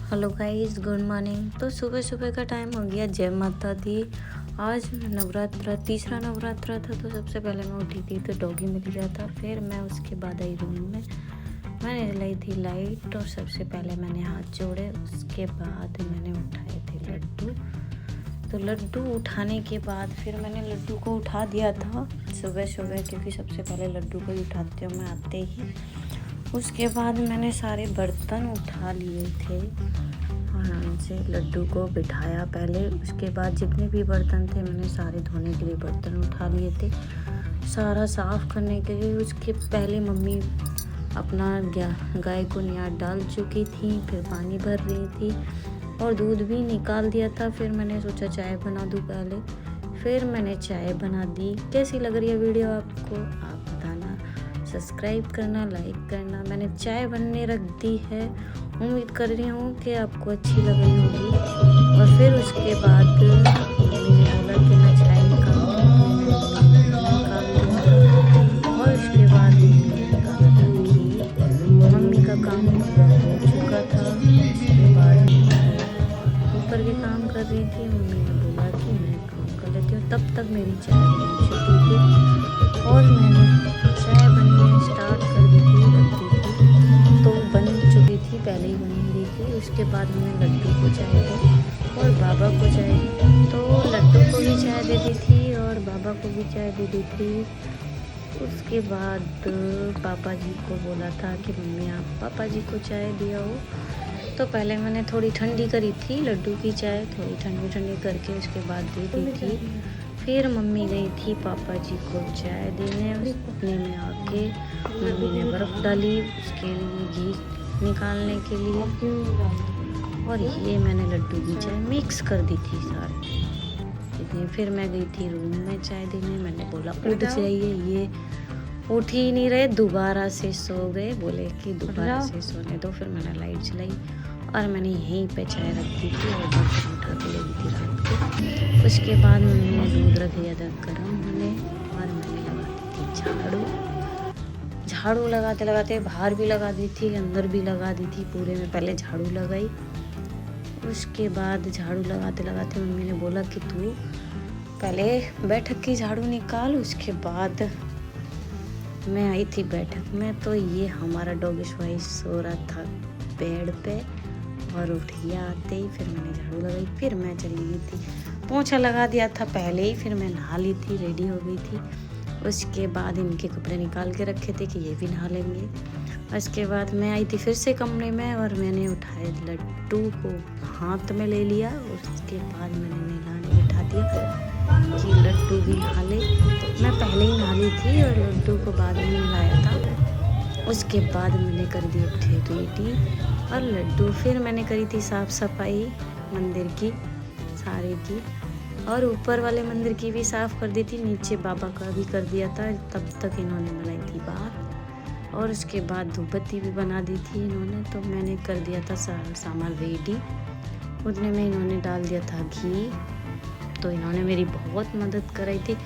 Hello guys, good morning. तो सुबह सुबह का टाइम हो गया। जय माता दी। आज तीसरा नवरात्रा था। तो सबसे पहले मैं उठी थी तो डॉगी मिल गया था। फिर मैं उसके बाद आई रूम में, मैंने जलाई थी लाइट और सबसे पहले मैंने हाथ जोड़े। उसके बाद मैंने उठाए थे लड्डू। तो लड्डू उठाने के बाद फिर मैंने लड्डू को उठा दिया था सुबह सुबह, क्योंकि सबसे पहले लड्डू को ही उठाती हूँ मैं आते ही। उसके बाद मैंने सारे बर्तन उठा लिए थे, आराम से लड्डू को बिठाया पहले। उसके बाद जितने भी बर्तन थे मैंने सारे धोने के लिए बर्तन उठा लिए थे, सारा साफ़ करने के लिए। उसके पहले मम्मी अपना गाय को नियार डाल चुकी थी, फिर पानी भर रही थी और दूध भी निकाल दिया था। फिर मैंने सोचा चाय बना दूँ पहले, फिर मैंने चाय बना दी। कैसी लग रही है वीडियो आपको, आप बताना। सब्सक्राइब करना, लाइक करना। मैंने चाय बनने रख दी है, उम्मीद कर रही हूँ कि आपको अच्छी लग रही होगी। और फिर उसके बाद मम्मी ने बोला कि मैं चाय निकाल दूँ, निकाल दिया था। और उसके बाद मम्मी ने निकाला था घी। मम्मी का काम पूरा हो चुका था। उसके बाद ऊपर के काम कर रही थी। मम्मी ने बोला कि मैं काम कर लेती हूँ, तब तक मेरी चाय बन चुकी थी और मैंने चाय बनने स्टार्ट कर दी थी, रख दी थी। तो बन चुकी थी, पहले ही बन गई थी। उसके बाद मैंने लड्डू को चाय दी और बाबा को चाय दी। तो लड्डू को भी चाय दे दी थी और बाबा को भी चाय दे दी थी। उसके बाद पापा जी को बोला था कि मम्मी आप पापा जी को चाय दिया हो। तो पहले मैंने थोड़ी ठंडी करी थी लड्डू की चाय, थोड़ी ठंडी ठंडी करके उसके बाद दे दी थी। फिर मम्मी गई थी पापा जी को चाय देने। उतने में आके मम्मी ने बर्फ़ डाली उसके लिए, घी निकालने के लिए। और ये मैंने लड्डू की चाय मिक्स कर दी थी सारी। फिर मैं गई थी रूम में चाय देने। मैंने बोला उठ जाइए, ये उठ ही नहीं रहे, दोबारा से सो गए। बोले कि दोबारा से सोने दो। फिर मैंने लाइट जलाई और मैंने यहीं पे चाय रख दी थी और बर्तन उठा के ले गई थी रात को। उसके बाद मम्मी ने दूध रख दिया था गर्म होने और मैंने लगा दी थी झाड़ू लगाते लगाते बाहर भी लगा दी थी, अंदर भी लगा दी थी। पूरे में पहले झाड़ू लगाई। उसके बाद झाड़ू लगाते लगाते मम्मी ने बोला कि तू पहले बैठक की झाड़ू निकाल। उसके बाद मैं आई थी बैठक में, तो ये हमारा डॉगिश वाइस सो रहा था बेड पे और उठ गया आते ही। फिर मैंने झाड़ू लगाई, फिर मैं चली गई थी, पोंछा लगा दिया था पहले ही। फिर मैं नहा ली थी, रेडी हो गई थी। उसके बाद इनके कपड़े निकाल के रखे थे कि ये भी नहा लेंगे। उसके बाद मैं आई थी फिर से कमरे में और मैंने उठाए लड्डू को हाथ में ले लिया। उसके बाद मैंने नहलाने बिठा दिया कि लड्डू भी नहा ले। तो मैं पहले ही नहा ली थी और लड्डू को बाद में नहलाया था। उसके बाद मैंने कर दी रेडी और लड्डू। फिर मैंने करी थी साफ़ सफाई मंदिर की सारे की, और ऊपर वाले मंदिर की भी साफ़ कर दी थी, नीचे बाबा का भी कर दिया था। तब तक इन्होंने बनाई थी बाहर। और उसके बाद धूप बत्ती भी बना दी थी इन्होंने। तो मैंने कर दिया था सारा सामान रेडी। उतने में इन्होंने डाल दिया था घी। तो इन्होंने मेरी बहुत मदद कराई थी।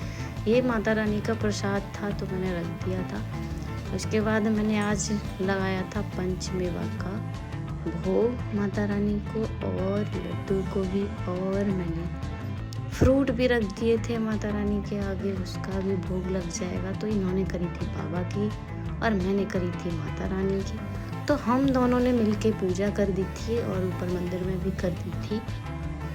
ये माता रानी का प्रसाद था तो मैंने रख दिया था। उसके बाद मैंने आज लगाया था पंचमेवा का भोग माता रानी को और लड्डू को भी, और मैंने फ्रूट भी रख दिए थे माता रानी के आगे, उसका भी भोग लग जाएगा। तो इन्होंने करी थी बाबा की और मैंने करी थी माता रानी की। तो हम दोनों ने मिलके पूजा कर दी थी और ऊपर मंदिर में भी कर दी थी।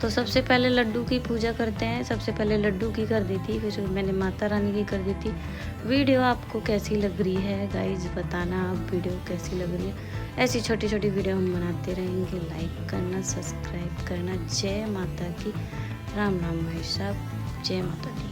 तो सबसे पहले लड्डू की पूजा करते हैं। सबसे पहले लड्डू की कर दी थी, फिर मैंने माता रानी की कर दी थी। वीडियो आपको कैसी लग रही है गाइज, बताना आप वीडियो कैसी लग रही है। ऐसी छोटी छोटी वीडियो हम बनाते रहेंगे। लाइक करना, सब्सक्राइब करना। जय माता की। राम राम भाई साहब, जय माता दी।